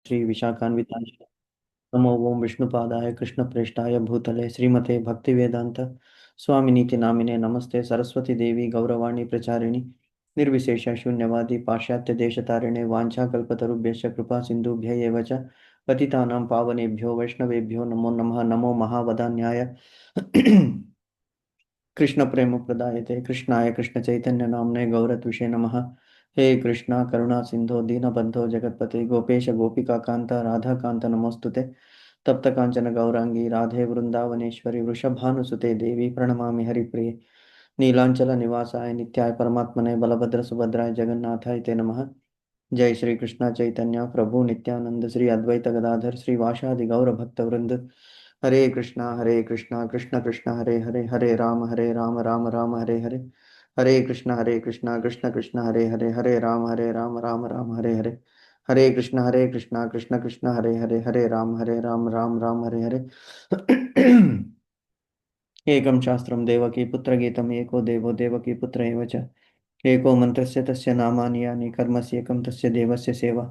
श्री विशाखान्वितांश नमो ओम विष्णुपादाय कृष्णप्रेष्ठाय भूतले श्रीमते भक्तिवेदांत स्वामिनीति नामिने नमस्ते सरस्वती देवी गौरवाणी प्रचारिणि निर्विशेष शून्यवादी पाश्चात्य देशतारिणे वाञ्छाकल्पतरुभ्यश्च कृपा सिन्धुभ्य एव च पतितानां पावनेभ्यो वैष्णवेभ्यो नमो नमः। नमो महावदान्याय कृष्ण प्रेम प्रदायते कृष्णाय कृष्ण चैतन्य नामने गौरत्विषे नमः। हे कृष्णा करुणा सिंधो दीनबंधो जगतपते गोपेश गोपिका कांत राधा कांत नमोस्तुते। तप्त कांचन गौरांगी राधे वृंदावनेश्वरी वृषभानुसुते देवी प्रणमामि हरिप्रिये। नीलांचल निवासाय नित्याय परमात्मने बलभद्र सुभद्राय जगन्नाथाय ते नमः। जय श्री कृष्ण चैतन्य प्रभु नित्यानंद श्री अद्वैत गदाधर श्री वासादि गौर भक्त वृंद। हरे कृष्णा कृष्ण कृष्ण हरे हरे हरे राम राम राम हरे हरे। हरे कृष्णा कृष्ण कृष्ण हरे हरे राम राम हरे हरे। हरे कृष्णा कृष्ण कृष्ण हरे राम राम राम हरे हरे। एकं शास्त्रं देवकी पुत्रगीतम् एको देवो देवकी पुत्र एव च। एको मन्त्रस्य तस्य नामानि यानि कर्मस्येकं तस्य देवस्य सेवा।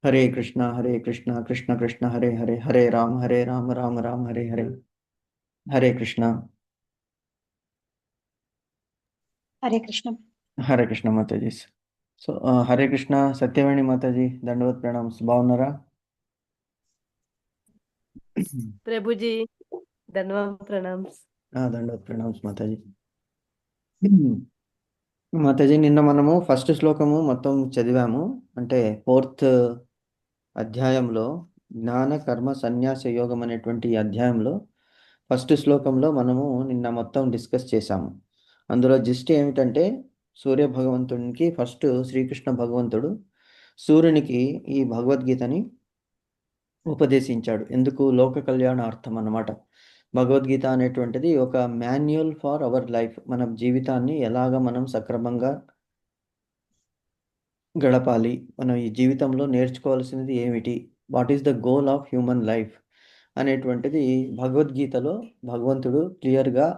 हरे कृष्णा कृष्ण कृष्ण हरे हरे राम राम हरे हरे। हरे कृष्णा। हरे कृष्ण। हरे कृष्ण माताजी। సో హరే కృష్ణ సత్యవేణి మాతాజీ దండవత్ ప్రణామ్స్ బాగున్నారా? प्रभु जी धन्यवाद प्रणाम्स। దండవత్ ప్రణామ్స్ మాతాజీ. మాతాజీ నిన్న మనము ఫస్ట్ శ్లోకము మొత్తం చదివాము, అంటే 4th అధ్యాయంలో జ్ఞాన కర్మ సన్యాస యోగం అనేటువంటి ఈ అధ్యాయంలో ఫస్ట్ శ్లోకంలో మనము నిన్న మొత్తం డిస్కస్ చేశాము. అందులో జిస్ట్ ఏమిటంటే సూర్య భగవంతునికి ఫస్ట్ శ్రీకృష్ణ భగవంతుడు సూర్యునికి ఈ భగవద్గీతని ఉపదేశించాడు. ఎందుకు? లోక కళ్యాణార్థం అన్నమాట. భగవద్గీత అనేటువంటిది ఒక మాన్యువల్ ఫర్ అవర్ లైఫ్. మన జీవితాన్ని ఎలాగ మనం సక్రమంగా గడపాలి, మనం ఈ జీవితంలో నేర్చుకోవాల్సినది ఏమిటి, what is the goal of human life అనేటువంటిది భగవద్గీతలో భగవంతుడు క్లియర్గా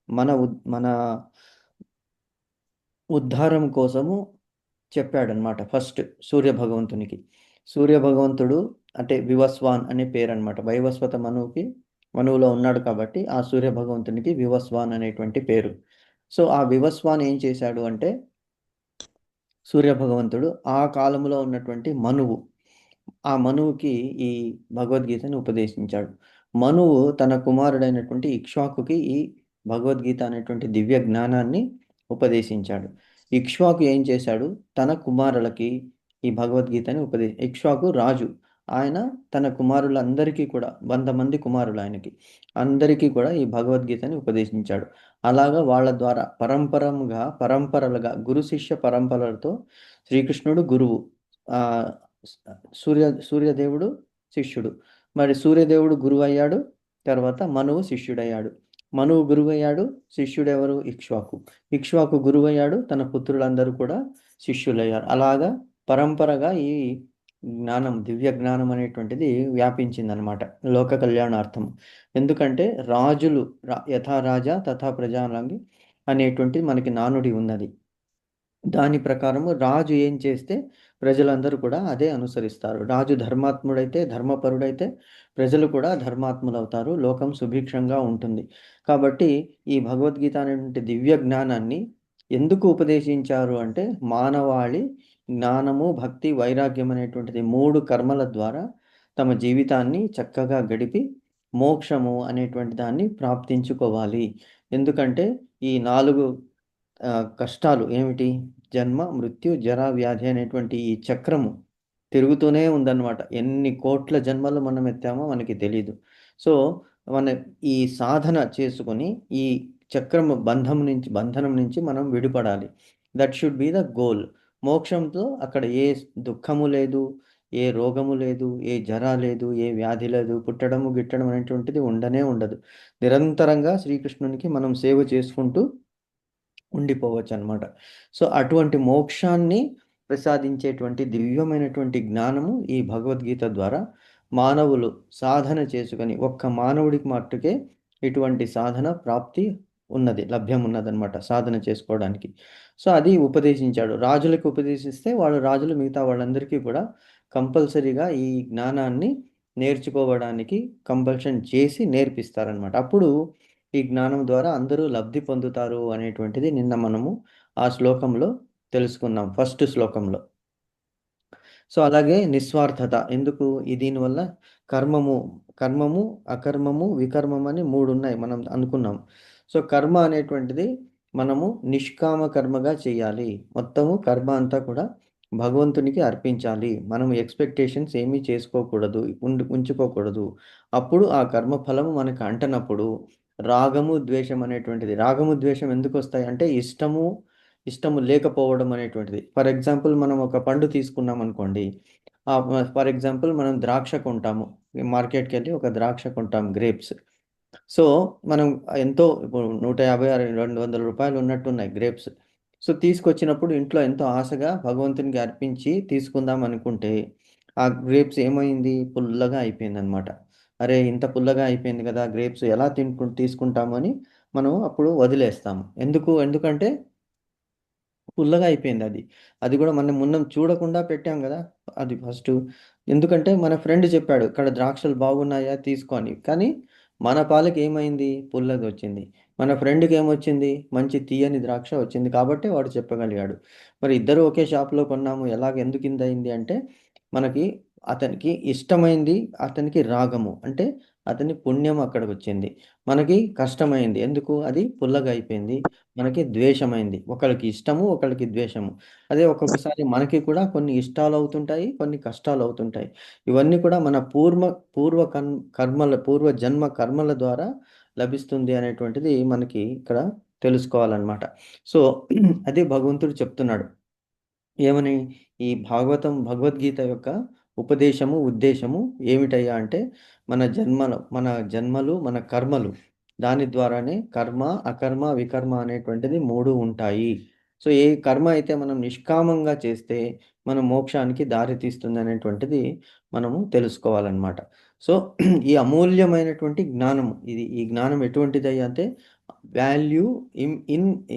మన ఉద్ధారం కోసము చెప్పాడనమాట. ఫస్ట్ సూర్య భగవంతునికి. సూర్య భగవంతుడు అంటే వివస్వాన్ అనే పేరు అనమాట. వైవస్వత మనువులో ఉన్నాడు కాబట్టి ఆ సూర్య భగవంతునికి వివస్వాన్ అనేటువంటి పేరు. సో ఆ వివస్వాన్ ఏం చేశాడు అంటే, సూర్య భగవంతుడు ఆ కాలంలో ఉన్నటువంటి ఆ మనువుకి ఈ భగవద్గీతని ఉపదేశించాడు. మనువు తన కుమారుడైనటువంటి ఇక్ష్వాకుకి ఈ భగవద్గీత అనేటువంటి దివ్య జ్ఞానాన్ని ఉపదేశించాడు. ఇక్ష్వాకు ఏం చేశాడు? తన కుమారులకి ఈ భగవద్గీతని ఇక్ష్వాకు రాజు. ఆయన తన కుమారులందరికీ కూడా 100 మంది కుమారులు ఆయనకి, అందరికీ కూడా ఈ భగవద్గీతని ఉపదేశించాడు. అలాగా వాళ్ళ ద్వారా పరంపరలుగా గురు శిష్య పరంపరలతో శ్రీకృష్ణుడు గురువు, ఆ సూర్యదేవుడు శిష్యుడు. మరి సూర్యదేవుడు గురువు అయ్యాడు, తర్వాత మనువు శిష్యుడయ్యాడు. మనువు గురువయ్యాడు, శిష్యుడు ఎవరు? ఇక్ష్వాకు. ఇక్ష్వాకు గురువయ్యాడు, తన పుత్రులందరూ కూడా శిష్యులయ్యారు. అలాగా పరంపరగా ఈ జ్ఞానం, దివ్య జ్ఞానం అనేటువంటిది వ్యాపించిందనమాట లోక కళ్యాణార్థం. ఎందుకంటే రాజులు యథా రాజా తథా ప్రజానంగి అనేటువంటి మనకి నానుడి ఉన్నది. దాని ప్రకారము రాజు ఏం చేస్తే ప్రజలందరూ కూడా అదే అనుసరిస్తారు. రాజు ధర్మాత్ముడైతే, ధర్మపరుడైతే ప్రజలు కూడా ధర్మాత్ములు అవుతారు, లోకం సుభిక్షంగా ఉంటుంది. కాబట్టి ఈ భగవద్గీత అనేటువంటి దివ్య జ్ఞానాన్ని ఎందుకు ఉపదేశించారు అంటే, మానవాళి జ్ఞానము, భక్తి, వైరాగ్యం అనేటువంటిది 3 కర్మల ద్వారా తమ జీవితాన్ని చక్కగా గడిపి మోక్షము అనేటువంటి దాన్ని ప్రాప్తించుకోవాలి. ఎందుకంటే ఈ 4 కష్టాలు ఏమిటి? జన్మ, మృత్యు, జర, వ్యాధి అనేటువంటి ఈ చక్రము తిరుగుతూనే ఉందన్నమాట. ఎన్ని కోట్ల జన్మలు మనం ఎత్తామో మనకి తెలీదు. సో మన ఈ సాధన చేసుకొని ఈ చక్రము బంధనం నుంచి మనం విడిపడాలి. That should be the goal. మోక్షంతో అక్కడ ఏ దుఃఖము లేదు, ఏ రోగము లేదు, ఏ జర లేదు, ఏ వ్యాధి లేదు, పుట్టడము గిట్టడం అనేటువంటిది ఉండదు. నిరంతరంగా శ్రీకృష్ణునికి మనం సేవ చేసుకుంటూ ఉండిపోవచ్చు అనమాట. సో అటువంటి మోక్షాన్ని ప్రసాదించేటువంటి దివ్యమైనటువంటి జ్ఞానము ఈ భగవద్గీత ద్వారా మానవులు సాధన చేసుకొని, ఒక్క మానవుడికి మట్టుకే ఇటువంటి సాధన ప్రాప్తి లభ్యం ఉన్నదనమాట సాధన చేసుకోవడానికి. సో అది ఉపదేశించాడు. రాజులకు ఉపదేశిస్తే రాజులు మిగతా వాళ్ళందరికీ కూడా కంపల్సరీగా ఈ జ్ఞానాన్ని నేర్చుకోవడానికి కంపల్షన్ చేసి నేర్పిస్తారనమాట. అప్పుడు ఈ జ్ఞానం ద్వారా అందరూ లబ్ధి పొందుతారు అనేటువంటిది నిన్న మనము ఆ శ్లోకంలో తెలుసుకున్నాం, ఫస్ట్ శ్లోకంలో. సో అలాగే నిస్వార్థత ఎందుకు దీనివల్ల కర్మము అకర్మము వికర్మం అని 3 ఉన్నాయి మనం అనుకున్నాం. సో కర్మ అనేటువంటిది మనము నిష్కామ కర్మగా చేయాలి. మొత్తము కర్మ అంతా కూడా భగవంతునికి అర్పించాలి. మనం ఎక్స్పెక్టేషన్స్ ఏమీ చేసుకోకూడదు, ఉంచుకోకూడదు. అప్పుడు ఆ కర్మ ఫలము మనకు అంటనప్పుడు రాగము ద్వేషం అనేటువంటిది, రాగము ద్వేషం ఎందుకు వస్తాయి అంటే ఇష్టము లేకపోవడం అనేటువంటిది. ఫర్ ఎగ్జాంపుల్ మనం ఒక పండు తీసుకున్నాం అనుకోండి. ఫర్ ఎగ్జాంపుల్ మనం ద్రాక్ష కొంటాము, మార్కెట్కి వెళ్ళి ఒక ద్రాక్ష కొంటాం, గ్రేప్స్. సో మనం ఎంతో ఇప్పుడు 150 200 రూపాయలు ఉన్నట్టున్నాయి గ్రేప్స్. సో తీసుకొచ్చినప్పుడు ఇంట్లో ఎంతో ఆశగా భగవంతునికి అర్పించి తీసుకుందాం అనుకుంటే ఆ గ్రేప్స్ ఏమైంది, పుల్లగా అయిపోయింది అనమాట. అరే ఇంత పుల్లగా అయిపోయింది కదా గ్రేప్స్, ఎలా తీసుకుంటామని మనం అప్పుడు వదిలేస్తాము. ఎందుకంటే పుల్లగా అయిపోయింది అది. అది కూడా మనం చూడకుండా పెట్టాం కదా అది ఫస్ట్. ఎందుకంటే మన ఫ్రెండ్ చెప్పాడు ఇక్కడ ద్రాక్షలు బాగున్నాయా తీసుకో అని. కానీ మన పాలకి ఏమైంది, పుల్లది వచ్చింది. మన ఫ్రెండ్కి ఏమొచ్చింది, మంచి తీయని ద్రాక్ష వచ్చింది. కాబట్టి వాడు చెప్పగలిగాడు. మరి ఇద్దరు ఒకే షాప్లో కొన్నాము, ఎందుకు ఇంత అయింది అంటే అతనికి ఇష్టమైంది, అతనికి రాగము అంటే అతని పుణ్యం అక్కడికి వచ్చింది. మనకి కష్టమైంది, ఎందుకు అది పుల్లగా అయిపోయింది. మనకి ద్వేషమైంది, ఒకళ్ళకి ఇష్టము ఒకళ్ళకి ద్వేషము. అదే ఒక్కొక్కసారి మనకి కూడా కొన్ని ఇష్టాలు అవుతుంటాయి, కొన్ని కష్టాలు అవుతుంటాయి. ఇవన్నీ కూడా మన పూర్వ జన్మ కర్మల ద్వారా లభిస్తుంది అనేటువంటిది మనకి ఇక్కడ తెలుసుకోవాలన్నమాట. సో అది భగవంతుడు చెప్తున్నాడు ఏమని, ఈ భగవద్గీత యొక్క ఉద్దేశము ఏమిటయ్యా అంటే మన జన్మలు మన కర్మలు, దాని ద్వారానే కర్మ అకర్మ వికర్మ అనేటువంటిది 3 ఉంటాయి. సో ఏ కర్మ అయితే మనం నిష్కామంగా చేస్తే మన మోక్షానికి దారి తీస్తుంది అనేటువంటిది మనము తెలుసుకోవాలన్నమాట. సో ఈ అమూల్యమైనటువంటి జ్ఞానము ఈ జ్ఞానం ఎటువంటిదయ్యా అంటే వాల్యూ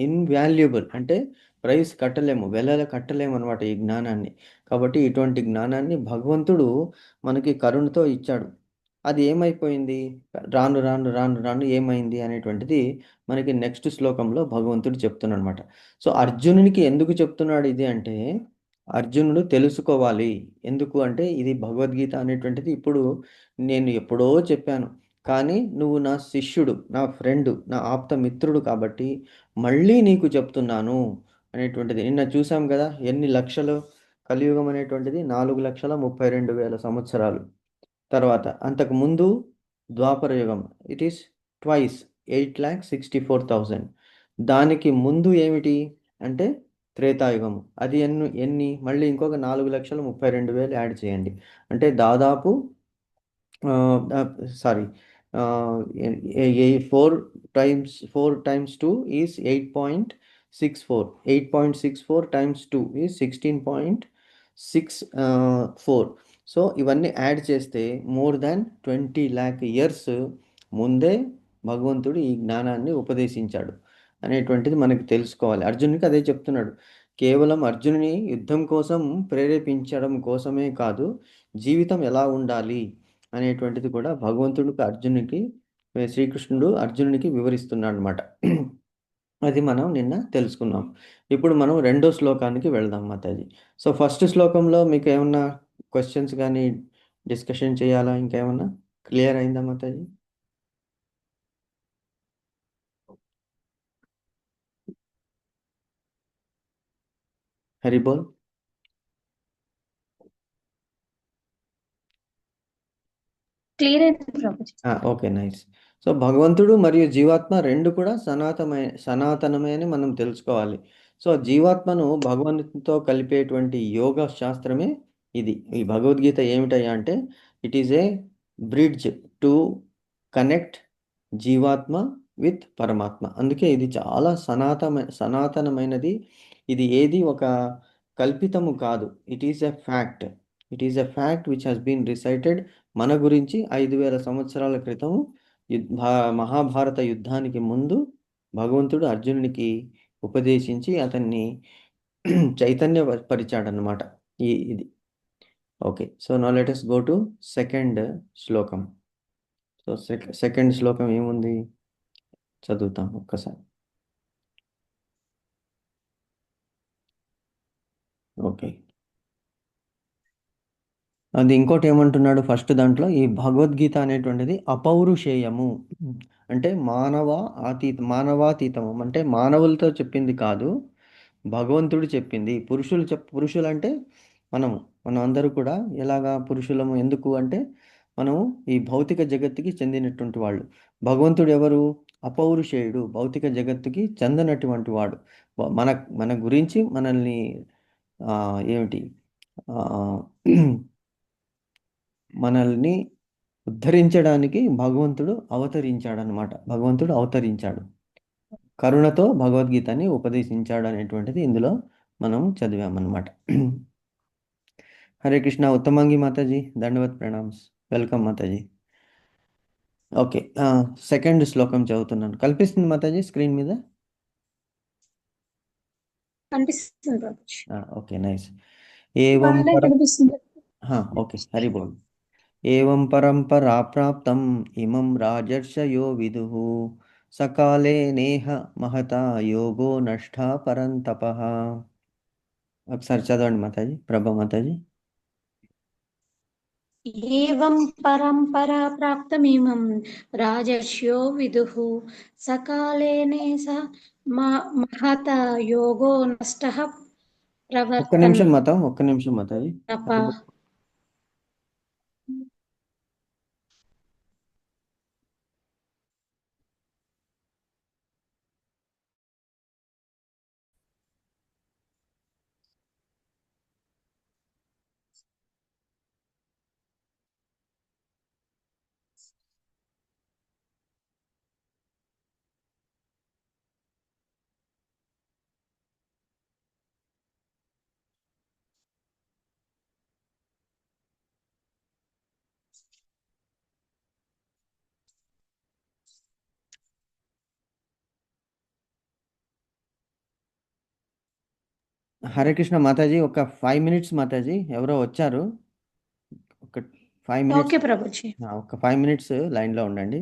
ఇన్వాల్యుబుల్ అంటే ప్రైస్ కట్టలేము, వెల కట్టలేము అనమాట ఈ జ్ఞానాన్ని. కాబట్టి ఇటువంటి జ్ఞానాన్ని భగవంతుడు మనకి కరుణతో ఇచ్చాడు. అది ఏమైపోయింది, రాను రాను రాను రాను ఏమైంది అనేటువంటిది మనకి నెక్స్ట్ శ్లోకంలో భగవంతుడు చెప్తున్నాడనమాట. సో అర్జునునికి ఎందుకు చెప్తున్నాడు ఇది అంటే, అర్జునుడు తెలుసుకోవాలి. ఎందుకు అంటే ఇది భగవద్గీత అనేటువంటిది ఇప్పుడు నేను ఎప్పుడో చెప్పాను, కానీ నువ్వు నా శిష్యుడు, నా ఫ్రెండు, నా ఆప్త మిత్రుడు కాబట్టి మళ్ళీ నీకు చెప్తున్నాను అనేటువంటిది. నిన్న చూసాం కదా ఎన్ని లక్షలు, కలియుగం అనేటువంటిది 4,32,000 సంవత్సరాలు. తర్వాత అంతకుముందు ద్వాపర యుగం, ఇట్ ఈస్ ట్వైస్ 8,64,000. దానికి ముందు ఏమిటి అంటే త్రేతాయుగం, అది మళ్ళీ ఇంకొక 4,32,000 యాడ్ చేయండి. అంటే దాదాపు sorry 4 times 2 is 8.64. 8.64 times 2 is 16.64. So ఇవన్నీ యాడ్ చేస్తే మోర్ దాన్ 20 lakh years ముందే భగవంతుడు ఈ జ్ఞానాన్ని ఉపదేశించాడు అనేటువంటిది మనకి తెలుసుకోవాలి. అర్జునుడికి అదే చెప్తున్నాడు. కేవలం అర్జునుని యుద్ధం కోసం ప్రేరేపించడం కోసమే కాదు, జీవితం ఎలా ఉండాలి అనేటువంటిది కూడా శ్రీకృష్ణుడు అర్జునునికి వివరిస్తున్నాడు అనమాట. అది మనం నిన్న తెలుసుకున్నాం. ఇప్పుడు మనం రెండో శ్లోకానికి వెళ్దాం మాతాజీ. సో ఫస్ట్ శ్లోకంలో మీకు ఏమన్నా క్వశ్చన్స్ కానీ డిస్కషన్ చేయాలా, ఇంకేమన్నా క్లియర్ అయిందా మాతాజీ? హరిబోల్. క్లియర్ అయింది ప్రభుజీ. Okay, nice. సో భగవంతుడు మరియు జీవాత్మ రెండు కూడా సనాతనమే అని మనం తెలుసుకోవాలి. సో జీవాత్మను భగవంతునితో కలిపేటువంటి యోగ శాస్త్రమే ఇది. ఈ భగవద్గీత ఏమిటయ్యా అంటే it is a bridge to connect జీవాత్మ విత్ పరమాత్మ. అందుకే ఇది చాలా సనాతనమైనది. ఇది ఏది ఒక కల్పితము కాదు, it is a fact. It is a fact which has been recited. మన గురించి 5,000 సంవత్సరాల క్రితం మహాభారత యుద్ధానికి ముందు భగవంతుడు అర్జునునికి ఉపదేశించి అతన్ని చైతన్యపరిచాడనమాట. ఇది okay, so now let us go to second శ్లోకం. సో సెకండ్ శ్లోకం ఏముంది చదువుతాం ఒక్కసారి. ఓకే, అది ఇంకోటి ఏమంటున్నాడు ఫస్ట్ దాంట్లో, ఈ భగవద్గీత అనేటువంటిది అపౌరుషేయము, అంటే మానవాతీతము, అంటే మానవులతో చెప్పింది కాదు, భగవంతుడు చెప్పింది. పురుషులు అంటే మనము మనం అందరూ కూడా ఎలాగా పురుషులము, ఎందుకు అంటే మనము ఈ భౌతిక జగత్తుకి చెందినటువంటి వాళ్ళు. భగవంతుడు ఎవరు? అపౌరుషేయుడు, భౌతిక జగత్తుకి చెందనటువంటి వాడు. మన మన గురించి మనల్ని ఏమిటి ఆ, మనల్ని ఉద్ధరించడానికి భగవంతుడు అవతరించాడు, కరుణతో భగవద్గీతని ఉపదేశించాడు అనేటువంటిది ఇందులో మనం చదివామన్నమాట. హరే కృష్ణ. ఉత్తమంగి మాతాజీ, దండవత్ ప్రణామ్స్. వెల్కమ్ మాతాజీ. ఓకే, సెకండ్ శ్లోకం చదువుతున్నాను. కల్పిస్తుంది మాతాజీ స్క్రీన్ మీద? కనిపిస్తుంది ప్రభుజీ. Okay, nice. ఏవం బాగానే పరం కనిపిస్తుంది. ఓకే, హరి బోల్. ఏవం పరంపరా ప్రాప్తం ఇమం రాజర్షయో విదుః సకాలే నేహ మహతా యోగో నష్టా పరంతపః. ఒకసారి చదవండి మాతాజీ, ప్రభా మాతాజీ. ఏవం పరంపరా ప్రాప్తమిమం రాజర్ష్యో విదుః సకాలేనే స మహత యోగో నష్టః ఒక్క నిమిషం మాతాజీ. తప. హరే కృష్ణ మాతాజీ, ఒక 5 minutes మాతాజీ, ఎవరో వచ్చారు. ఒక 5 minutes, ఓకే ప్రభుజీ. ఒక 5 minutes లైన్లో ఉండండి.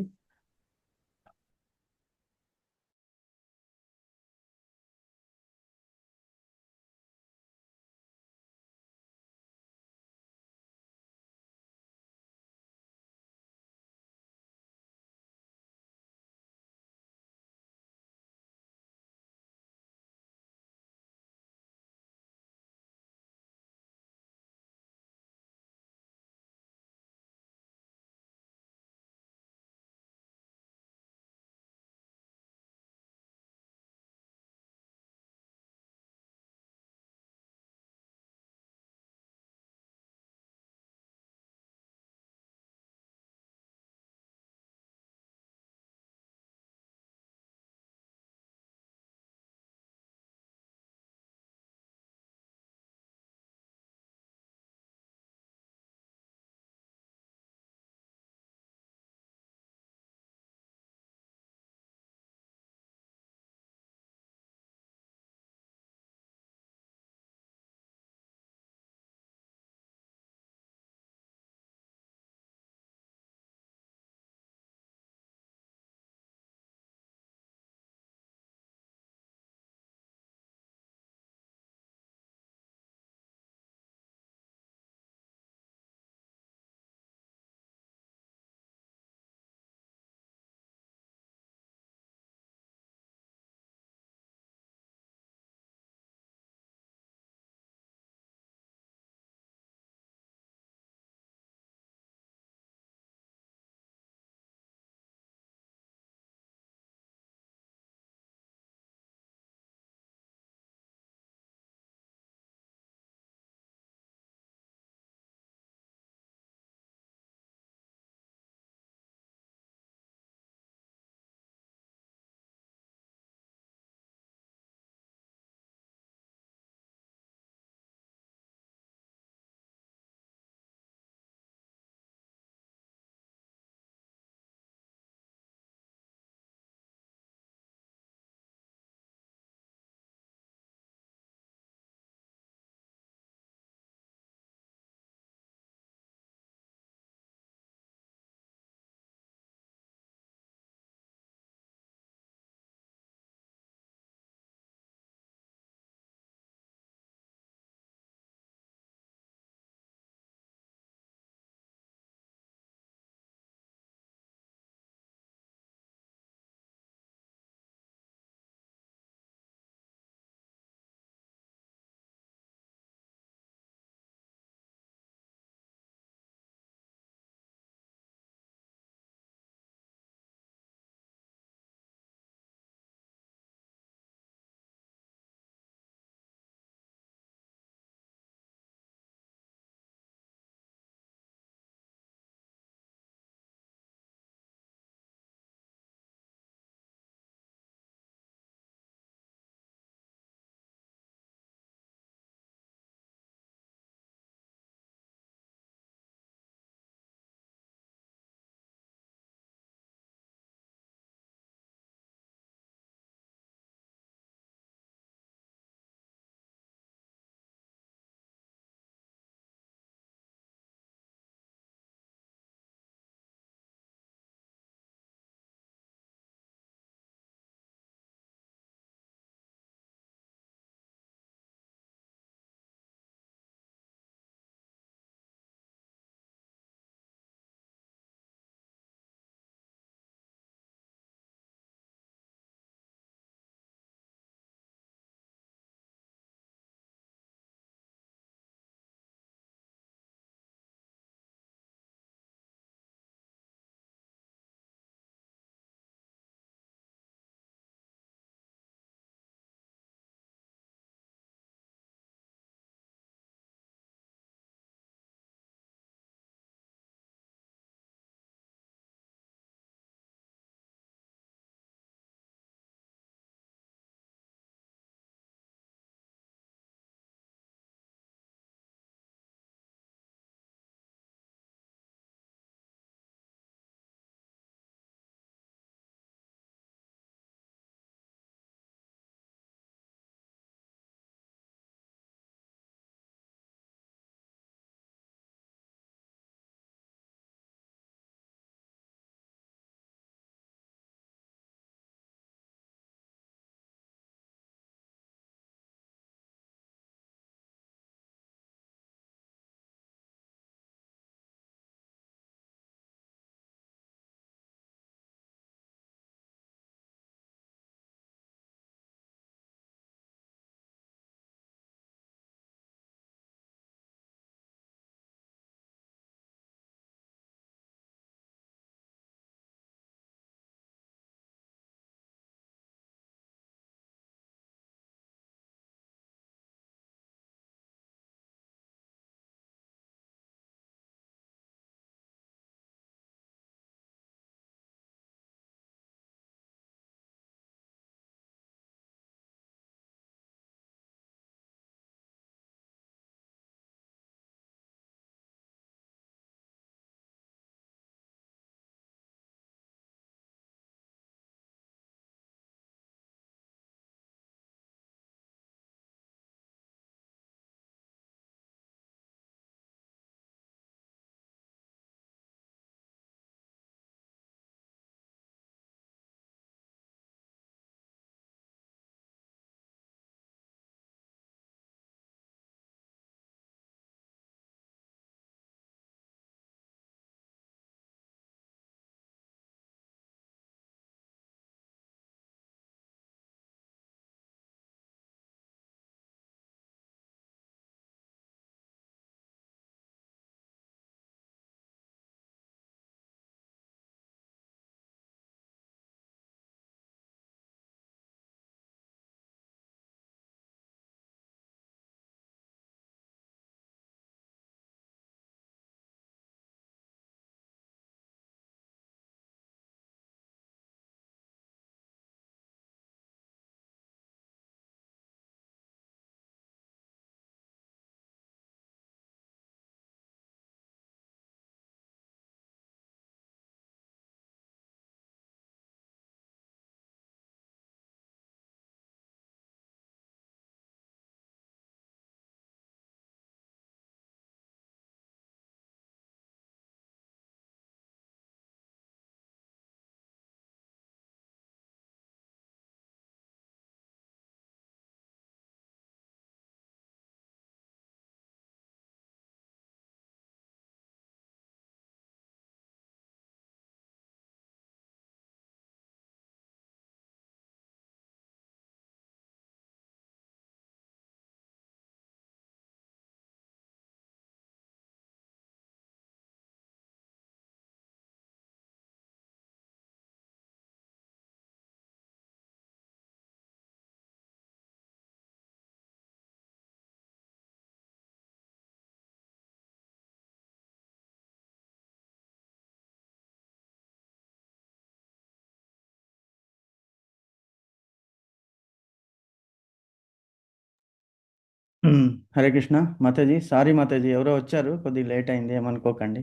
హరే కృష్ణ మాతాజీ. సారీ మాతాజీ, ఎవరో వచ్చారు, కొద్దిగా లేట్ అయింది, ఏమనుకోకండి.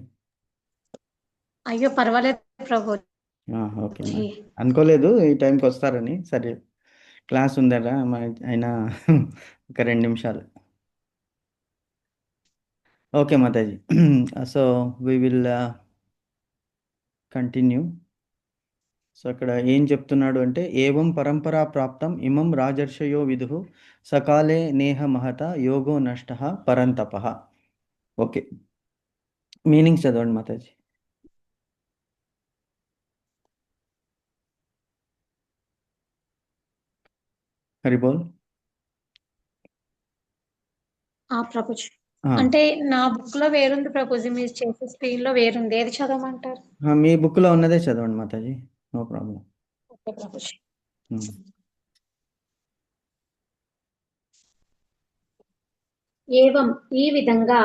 అయ్యో పర్వాలేదు ప్రభుజీ. ఓకే అనుకోలేదు ఈ టైంకి వస్తారని. సరే, క్లాస్ ఉందరా అయినా ఒక 2 నిమిషాలు. Okay Mataji. So we will continue. So అక్కడ ఏం చెప్తున్నాడు అంటే, ఏవం పరంపరా ప్రాప్తం ఇమం రాజర్షయో విదుః సకాలే నేహ మహత యోగో నష్ట పరంతప. ఓకే, మీనింగ్స్ చదవండి మాతాజీ. హరిబోల్. ప్రభుజీ అంటే నా బుక్ లో వేరుంది ప్రభుజీ, మీరు చేసే స్క్రీన్ లో వేరుంది. ఏది చదవమంటారు? మీ బుక్లో ఉన్నదే చదవండి Mataji, no problem. Okay Prabhuji. ఏవం ఈ విధంగా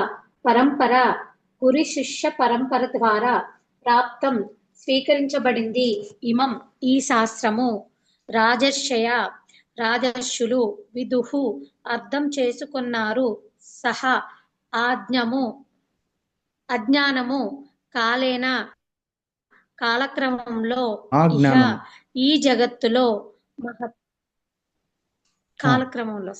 పరంపర గురి శిష్య పరంపర ద్వారా ప్రాప్తం స్వీకరించబడింది. ఇమం ఈ శాస్త్రము రాజర్షయ రాజర్షులు విదుహు అర్థం చేసుకున్నారు. సహ అజ్ఞానము కాలేన కాలక్రమంలో ఇహ ఈ జగత్తులో కాలక్రమంలో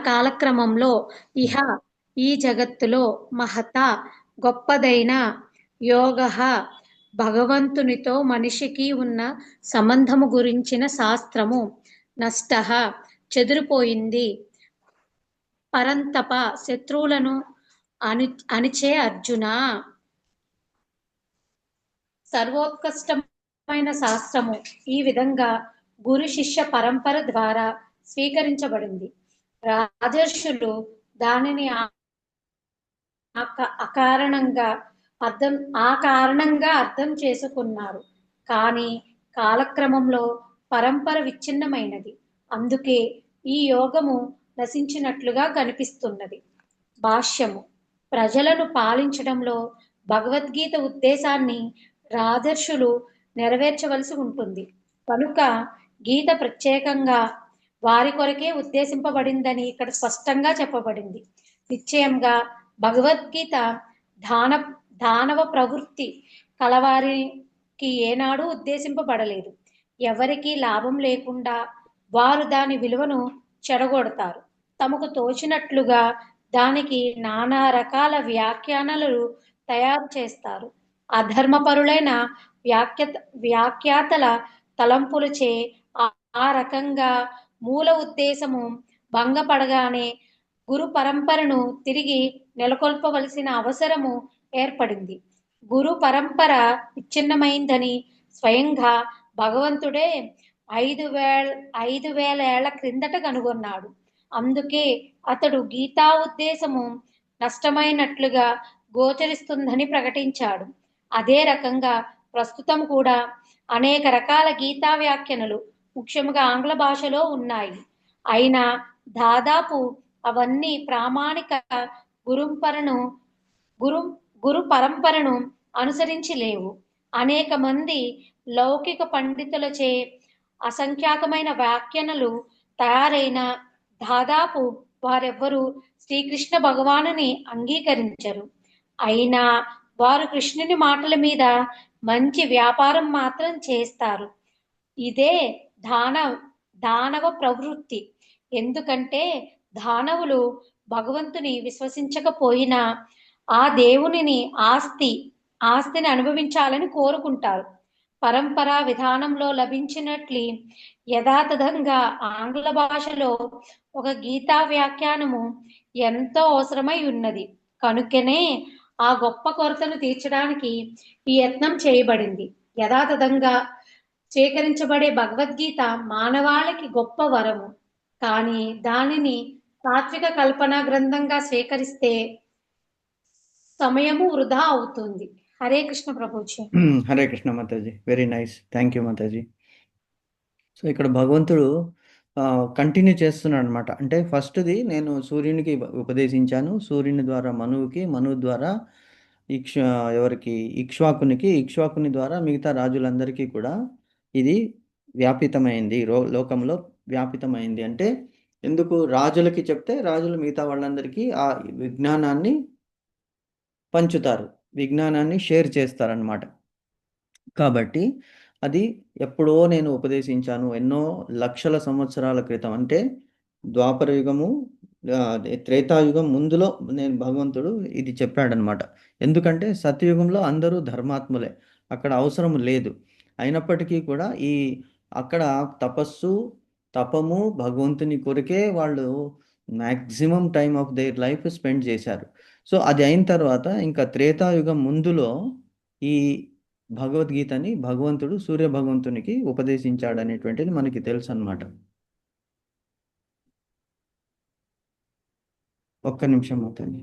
కాలక్రమంలో ఇహ ఈ జగత్తులో మహత గొప్పదైన యోగ భగవంతునితో మనిషికి ఉన్న సంబంధము గురించిన శాస్త్రము నష్ట చెదిరిపోయింది. పరంతప శత్రువులను అణిచే అర్జున, సర్వోత్కృష్టమైన శాస్త్రము ఈ విధంగా గురు శిష్య పరంపర ద్వారా స్వీకరించబడింది. రాజర్షులు దానిని కారణంగా అర్థం చేసుకున్నారు. కానీ కాలక్రమంలో పరంపర విచ్ఛిన్నమైనది. అందుకే ఈ యోగము నశించినట్లుగా కనిపిస్తున్నది. భాష్యము. ప్రజలను పాలించడంలో భగవద్గీత ఉద్దేశాన్ని రాజర్షులు నెరవేర్చవలసి ఉంటుంది. కనుక గీత ప్రత్యేకంగా వారి కొరకే ఉద్దేశింపబడిందని ఇక్కడ స్పష్టంగా చెప్పబడింది. నిశ్చయంగా భగవద్గీత దానవ ప్రవృత్తి కలవారికి ఏనాడు ఉద్దేశింపబడలేదు. ఎవరికీ లాభం లేకుండా వారు దాని విలువను చెడగొడతారు. తమకు తోచినట్లుగా దానికి నానా రకాల వ్యాఖ్యానాలు తయారు చేస్తారు. అధర్మపరులైన వ్యాఖ్యాతల తలంపులచే ఆ రకంగా మూల ఉద్దేశము భంగపడగానే గురు పరంపరను తిరిగి నెలకొల్పవలసిన అవసరము ఏర్పడింది. గురు పరంపర విచ్ఛిన్నమైందని స్వయంగా భగవంతుడే 5,000 ఏళ్ల క్రిందట కనుగొన్నాడు. అందుకే అతడు గీతా ఉద్దేశము నష్టమైనట్లుగా గోచరిస్తుందని ప్రకటించాడు. అదే రకంగా ప్రస్తుతం కూడా అనేక రకాల గీతా వ్యాఖ్యానాలు ముఖ్యంగా ఆంగ్ల భాషలో ఉన్నాయి. అయినా దాదాపు అవన్నీ ప్రామాణిక గురు పరంపరను అనుసరించి లేవు. అనేక మంది లౌకిక పండితులచే అసంఖ్యాకమైన వ్యాఖ్యానాలు తయారైన దాదాపు వారెవ్వరూ శ్రీకృష్ణ భగవానుని అంగీకరించరు. అయినా వారు కృష్ణుని మాటల మీద మంచి వ్యాపారం మాత్రం చేస్తారు. ఇదే దానవ ప్రవృత్తి. ఎందుకంటే దానవులు భగవంతుని విశ్వసించకపోయినా ఆ దేవునిని ఆస్తిని అనుభవించాలని కోరుకుంటారు. పరంపరా విధానంలో లభించినట్లు యథాతథంగా ఆంగ్ల భాషలో ఒక గీతా వ్యాఖ్యానము ఎంతో అవసరమై ఉన్నది. కనుకనే ఆ గొప్ప కొరతను తీర్చడానికి ఈ యత్నం చేయబడింది. యథాతథంగా స్వీకరించబడే భగవద్గీత మానవాళికి గొప్ప వరము. కానీ దానిని తాత్విక కల్పనా గ్రంథంగా స్వీకరిస్తే సమయము వృధా అవుతుంది. Hare Krishna Prabhuji. Hare Krishna Mataji, very nice, thank you Mataji. So ఇక్కడ భగవంతుడు కంటిన్యూ చేస్తున్నాడు అనమాట. అంటే ఫస్ట్ది నేను సూర్యునికి ఉపదేశించాను, సూర్యుని ద్వారా మనువుకి, మనువు ద్వారా ఇక్ష్వాకుని ద్వారా మిగతా రాజులందరికీ కూడా ఇది వ్యాపితమైంది, లోకంలో వ్యాపితమైంది. అంటే ఎందుకు రాజులకి చెప్తే రాజులు మిగతా వాళ్ళందరికీ ఆ విజ్ఞానాన్ని పంచుతారు. విజ్ఞానాన్ని షేర్ చేస్తారనమాట. కాబట్టి అది ఎప్పుడో నేను ఉపదేశించాను. ఎన్నో లక్షల సంవత్సరాల క్రితం. అంటే ద్వాపర యుగము అదే త్రేతాయుగం ముందులో నేను భగవంతుడు ఇది చెప్పాడనమాట. ఎందుకంటే సత్యయుగంలో అందరూ ధర్మాత్ములే. అక్కడ అవసరం లేదు. అయినప్పటికీ కూడా అక్కడ తపస్సు, తపము భగవంతుని కొరకే వాళ్ళు maximum time of their life spend చేశారు. సో, అది అయిన తర్వాత ఇంకా త్రేతాయుగం ముందులో ఈ భగవద్గీతని భగవంతుడు సూర్య భగవంతునికి ఉపదేశించాడనేటువంటిది మనకి తెలుసనమాట. ఒక్క నిమిషం మాత్రమే.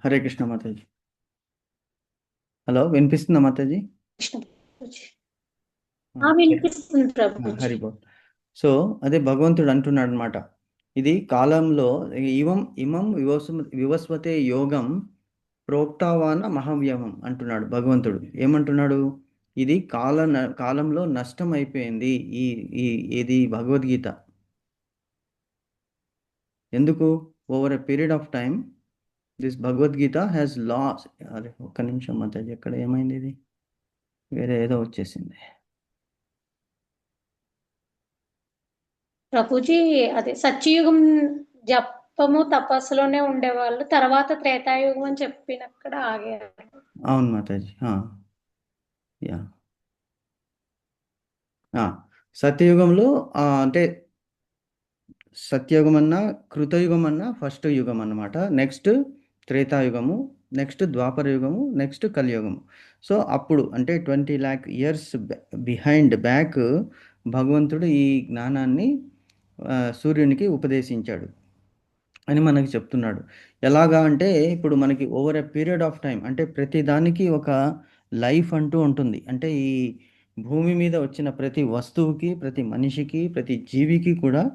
హరే కృష్ణ మాతాజీ. హలో, వినిపిస్తుందా మాతాజీ? కృష్ణ ప్రభుజీ. ఆ, వినిపిస్తుంది ప్రభుజీ. హరి బోల్. సో అదే భగవంతుడు అంటున్నాడు అనమాట. ఇది కాలంలో ఇమం వివస్వతే యోగం ప్రోక్తావాన మహావ్యవం అంటున్నాడు భగవంతుడు. ఏమంటున్నాడు? ఇది కాలంలో నష్టం అయిపోయింది ఈ ఈ ఇది భగవద్గీత. ఎందుకు? Over a period of time this Bhagavad Gita has loss. అరే ఒక్క నిమిషం మాతాజీ, ఎక్కడ ఏమైంది? ఇది వేరే ఏదో వచ్చేసింది. ప్రభుజీ అదే సత్యయుగం జపము తపస్సులోనే ఉండేవాళ్ళు, తర్వాత త్రేతాయుగం అని చెప్పినక్కడ ఆగారు. అవును మాతాజీ. యా సత్యయుగంలో అంటే సత్యయుగం అన్నా కృతయుగం అన్నా ఫస్ట్ యుగం అన్నమాట. నెక్స్ట్ త్రేతాయుగము, నెక్స్ట్ ద్వాపర యుగము, నెక్స్ట్ కలియుగము. సో అప్పుడు అంటే 20 lakh years బ్యాక్ భగవంతుడు ఈ జ్ఞానాన్ని సూర్యునికి ఉపదేశించాడు అని మనకి చెప్తున్నాడు. ఎలాగా అంటే ఇప్పుడు మనకి over a period of time, అంటే ప్రతి దానికి ఒక లైఫ్ అంటూ ఉంటుంది. అంటే ఈ భూమి మీద వచ్చిన ప్రతి వస్తువుకి, ప్రతి మనిషికి, ప్రతి జీవికి కూడా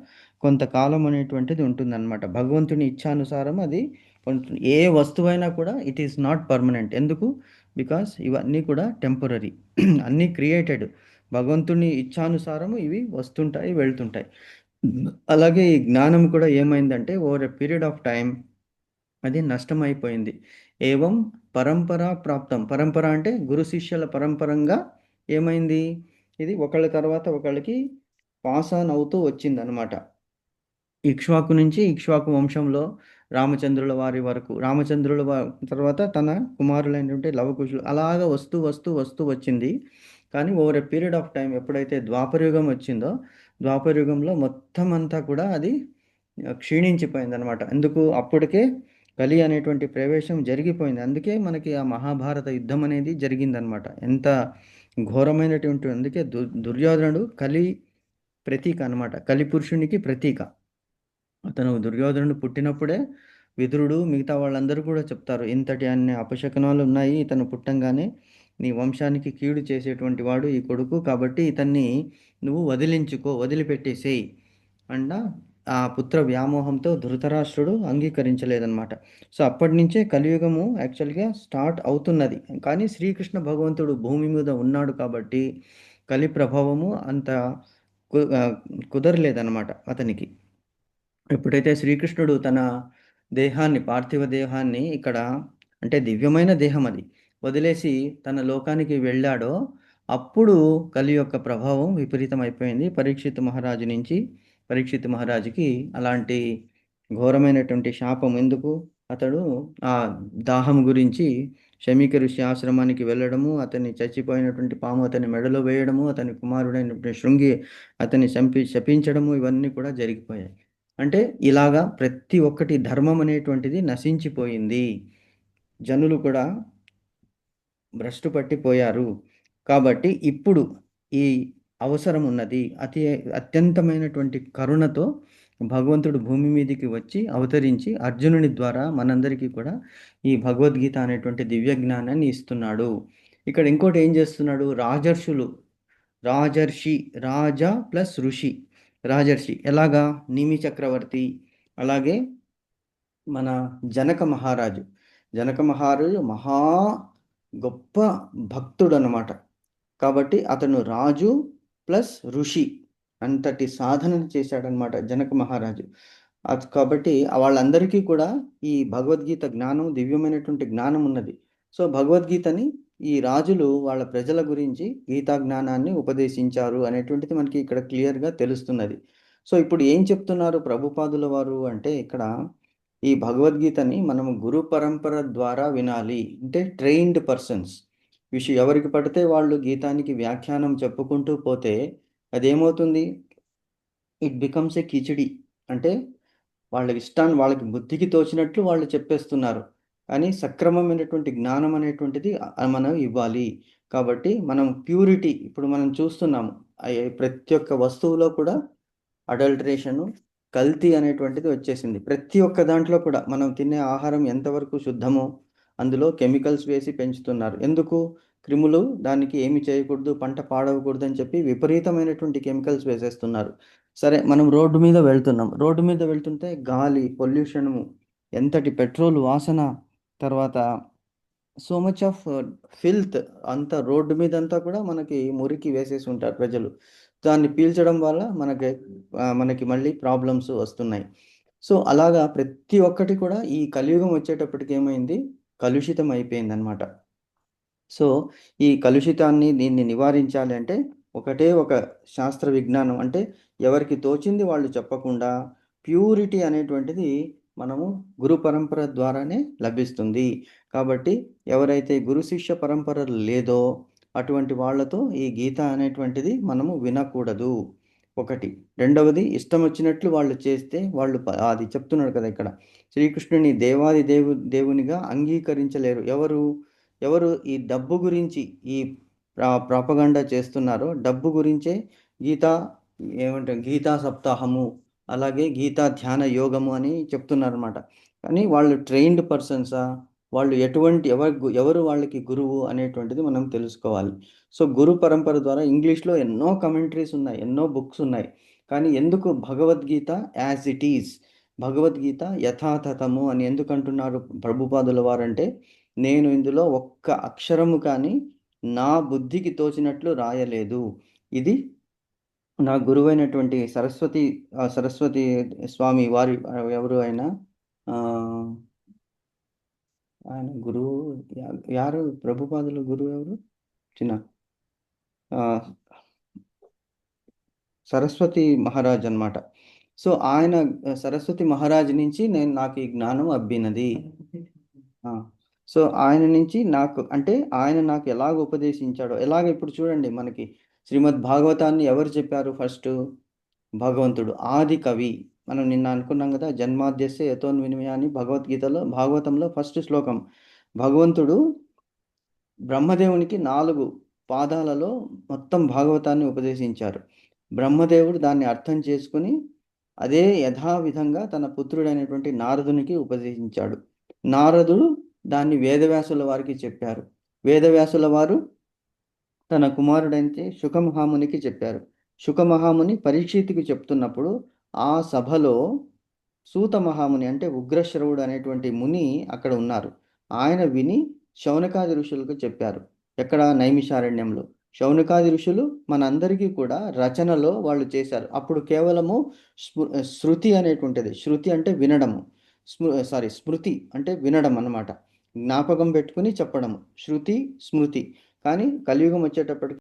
కొంతకాలం అనేటువంటిది ఉంటుందన్నమాట. భగవంతుని ఇచ్ఛానుసారం అది ఉంటుంది. ఏ వస్తువైనా కూడా ఇట్ ఈస్ నాట్ పర్మనెంట్. ఎందుకు? బికాస్ ఇవన్నీ కూడా టెంపరరీ. అన్నీ క్రియేటెడ్. భగవంతుని ఇచ్ఛానుసారము ఇవి వస్తుంటాయి, వెళ్తుంటాయి. అలాగే ఈ జ్ఞానం కూడా ఏమైందంటే over a period of time అది నష్టమైపోయింది. ఏవం పరంపరా ప్రాప్తం. పరంపర అంటే గురు శిష్యుల పరంపరంగా ఏమైంది? ఇది ఒకళ్ళ తర్వాత ఒకళ్ళకి పాస్ ఆన్ అవుతూ వచ్చిందనమాట. ఇక్ష్వాకు నుంచి ఇక్ష్వాకు వంశంలో రామచంద్రుల వారి వరకు, రామచంద్రుల తర్వాత తన కుమారులైనటువంటి లవకుశులు, అలాగా వస్తూ వస్తూ వస్తూ వచ్చింది. కానీ over a period of time ఎప్పుడైతే ద్వాపరయుగం వచ్చిందో, ద్వాపరయుగంలో మొత్తం అంతా కూడా అది క్షీణించిపోయింది అనమాట. ఎందుకు? అప్పటికే కలి అనేటువంటి ప్రవేశం జరిగిపోయింది. అందుకే మనకి ఆ మహాభారత యుద్ధం అనేది జరిగిందనమాట. ఎంత ఘోరమైనటువంటి, అందుకే దుర్యోధనుడు కలి ప్రతీక అనమాట. కలి పురుషునికి ప్రతీక. అతను దుర్యోధనుడు పుట్టినప్పుడే విదురుడు మిగతా వాళ్ళందరూ కూడా చెప్తారు, ఇంతటి అన్ని అపశకునాలు ఉన్నాయి ఇతను పుట్టంగానే, నీ వంశానికి కీడు చేసేటువంటి వాడు ఈ కొడుకు, కాబట్టి ఇతన్ని నువ్వు వదిలించుకో, వదిలిపెట్టేసేయి అన్న ఆ పుత్ర వ్యామోహంతో ధృతరాష్ట్రుడు అంగీకరించలేదన్నమాట. సో అప్పటి నుంచే కలియుగము యాక్చువల్గా స్టార్ట్ అవుతున్నది. కానీ శ్రీకృష్ణ భగవంతుడు భూమి మీద ఉన్నాడు కాబట్టి కలి ప్రభావము అంత కుదరలేదన్నమాట అతనికి. ఎప్పుడైతే శ్రీకృష్ణుడు తన దేహాన్ని, పార్థివ దేహాన్ని ఇక్కడ, అంటే దివ్యమైన దేహం అది, వదిలేసి తన లోకానికి వెళ్ళాడో అప్పుడు కలి యొక్క ప్రభావం విపరీతమైపోయింది. పరీక్షిత్ మహారాజుకి అలాంటి ఘోరమైనటువంటి శాపం. ఎందుకు? అతడు ఆ దాహం గురించి శమీక ఋషి ఆశ్రమానికి వెళ్ళడము, అతన్ని చచ్చిపోయినటువంటి పాము అతని మెడలో వేయడము, అతని కుమారుడైనటువంటి శృంగి అతన్ని శపించడము, ఇవన్నీ కూడా జరిగిపోయాయి. అంటే ఇలాగా ప్రతి ఒక్కటి ధర్మం అనేటువంటిది నశించిపోయింది. జనులు కూడా భ్రష్టు పట్టిపోయారు. కాబట్టి ఇప్పుడు ఈ అవసరం ఉన్నది. అత్యంతమైనటువంటి కరుణతో భగవంతుడు భూమి మీదకి వచ్చి అవతరించి అర్జునుని ద్వారా మనందరికీ కూడా ఈ భగవద్గీత అనేటువంటి దివ్య జ్ఞానాన్ని ఇస్తున్నాడు. ఇక్కడ ఇంకోటి ఏం చేస్తున్నాడు? రాజర్షి, రాజా ప్లస్ ఋషి, రాజర్షి ఎలాగా? నిమి చక్రవర్తి, అలాగే మన జనక మహారాజు మహా గొప్ప భక్తుడు అన్నమాట. కాబట్టి అతను రాజు ప్లస్ ఋషి, అంతటి సాధన చేశాడనమాట జనక మహారాజు. కాబట్టి వాళ్ళందరికీ కూడా ఈ భగవద్గీత జ్ఞానం, దివ్యమైనటువంటి జ్ఞానం ఉన్నది. సో భగవద్గీతని ఈ రాజులు వాళ్ళ ప్రజల గురించి గీతా జ్ఞానాన్ని ఉపదేశించారు అనేటువంటిది మనకి ఇక్కడ క్లియర్గా తెలుస్తున్నది. సో ఇప్పుడు ఏం చెప్తున్నారు ప్రభుపాదుల వారు అంటే, ఇక్కడ ఈ భగవద్గీతని మనము గురు పరంపర ద్వారా వినాలి. అంటే ట్రైన్డ్ పర్సన్స్, ఎవరికి పడితే వాళ్ళు గీతానికి వ్యాఖ్యానం చెప్పుకుంటూ పోతే అదేమవుతుంది? It becomes a khichdi. అంటే వాళ్ళ ఇష్టాన్ని, వాళ్ళకి బుద్ధికి తోచినట్లు వాళ్ళు చెప్పేస్తున్నారు. కానీ సక్రమమైనటువంటి జ్ఞానం అనేటువంటిది మనం ఇవ్వాలి. కాబట్టి మనం ప్యూరిటీ, ఇప్పుడు మనం చూస్తున్నాము ప్రతి ఒక్క వస్తువులో కూడా అడల్టరేషను, కల్తీ అనేటువంటిది వచ్చేసింది. ప్రతి ఒక్క దాంట్లో కూడా మనం తినే ఆహారం ఎంతవరకు శుద్ధమో అందులో కెమికల్స్ వేసి పెంచుతున్నారు. ఎందుకు? క్రిములు దానికి ఏమి చేయకూడదు, పంట పాడవకూడదు అని చెప్పి విపరీతమైనటువంటి కెమికల్స్ వేసేస్తున్నారు. సరే, మనం రోడ్డు మీద వెళ్తుంటే గాలి పొల్యూషను, ఎంతటి పెట్రోల్ వాసన, తర్వాత సో మచ్ ఆఫ్ ఫిల్త్, అంతా రోడ్డు మీద అంతా కూడా మనకి మురికి వేసేసి ఉంటారు ప్రజలు. దాన్ని పీల్చడం వల్ల మనకి మళ్ళీ ప్రాబ్లమ్స్ వస్తున్నాయి. సో అలాగా ప్రతి ఒక్కటి కూడా ఈ కలియుగం వచ్చేటప్పటికి ఏమైంది? కలుషితం అయిపోయింది అనమాట. సో ఈ కలుషితాన్ని, దీన్ని నివారించాలి అంటే ఒకటే ఒక శాస్త్ర విజ్ఞానం, అంటే ఎవరికి తోచింది వాళ్ళు చెప్పకుండా ప్యూరిటీ అనేటువంటిది మనము గురు పరంపర ద్వారానే లభిస్తుంది. కాబట్టి ఎవరైతే గురు శిష్య పరంపర లేదో అటువంటి వాళ్ళతో ఈ గీత అనేటువంటిది మనము వినకూడదు. ఒకటి. రెండవది, ఇష్టం వచ్చినట్లు వాళ్ళు చేస్తే వాళ్ళు అది చెప్తున్నాడు కదా ఇక్కడ, శ్రీకృష్ణుని దేవునిగా అంగీకరించలేరు. ఎవరు ఈ డబ్బు గురించి ఈ ప్రాపగండా చేస్తున్నారో, డబ్బు గురించే గీతా సప్తాహము, అలాగే గీతా ధ్యాన యోగము అని చెప్తున్నారన్నమాట. కానీ వాళ్ళు ట్రైన్డ్ పర్సన్సా? వాళ్ళు ఎవరు వాళ్ళకి గురువు అనేటువంటిది మనం తెలుసుకోవాలి. సో గురు పరంపర ద్వారా ఇంగ్లీష్లో ఎన్నో కమెంటరీస్ ఉన్నాయి, ఎన్నో బుక్స్ ఉన్నాయి. కానీ ఎందుకు Bhagavad Gita as it is, Bhagavad Gita యథాతథము అని ఎందుకు అంటున్నారు ప్రభుపాదుల వారంటే, నేను ఇందులో ఒక్క అక్షరము కానీ నా బుద్ధికి తోచినట్లు రాయలేదు. ఇది నా గురువైనటువంటి సరస్వతి స్వామి వారి, ఎవరు ఆయన గురువు యారు? ప్రభుపాదుల గురువు ఎవరు? సరస్వతి మహారాజ్ అన్నమాట. సో ఆయన సరస్వతి మహారాజ్ నుంచి నాకు ఈ జ్ఞానం అబ్బినది. సో ఆయన నుంచి ఆయన నాకు ఎలాగ ఉపదేశించాడో, ఇప్పుడు చూడండి, మనకి శ్రీమద్ భాగవతాన్ని ఎవరు చెప్పారు? ఫస్ట్ భగవంతుడు, ఆది కవి. మనం నిన్న అనుకున్నాం కదా, జన్మాద్యస్య యతోన్వినిమయ అని భాగవతంలో ఫస్ట్ శ్లోకం. భగవంతుడు బ్రహ్మదేవునికి 4 పాదాలలో మొత్తం భాగవతాన్ని ఉపదేశించారు. బ్రహ్మదేవుడు దాన్ని అర్థం చేసుకుని అదే యథావిధంగా తన పుత్రుడైనటువంటి నారదునికి ఉపదేశించాడు. నారదుడు దాన్ని వేదవ్యాసుల వారికి చెప్పారు. వేదవ్యాసుల వారు తన కుమారుడైతే శుకమహామునికి చెప్పారు. శుకమహాముని పరీక్షిత్తుకి చెప్తున్నప్పుడు ఆ సభలో సూత మహాముని అంటే ఉగ్రశ్రవుడు అనేటువంటి ముని అక్కడ ఉన్నారు. ఆయన విని శౌనకాది ఋషులకు చెప్పారు. ఎక్కడ? నైమిషారణ్యంలో. శౌనకాది ఋషులు మనందరికీ కూడా రచనలో వాళ్ళు చేశారు. అప్పుడు కేవలము శృతి అనేటువంటిది. శృతి అంటే వినడము, స్మృతి అంటే వినడం అన్నమాట. జ్ఞాపకం పెట్టుకుని చెప్పడము, శృతి స్మృతి. కానీ కలియుగం వచ్చేటప్పటికి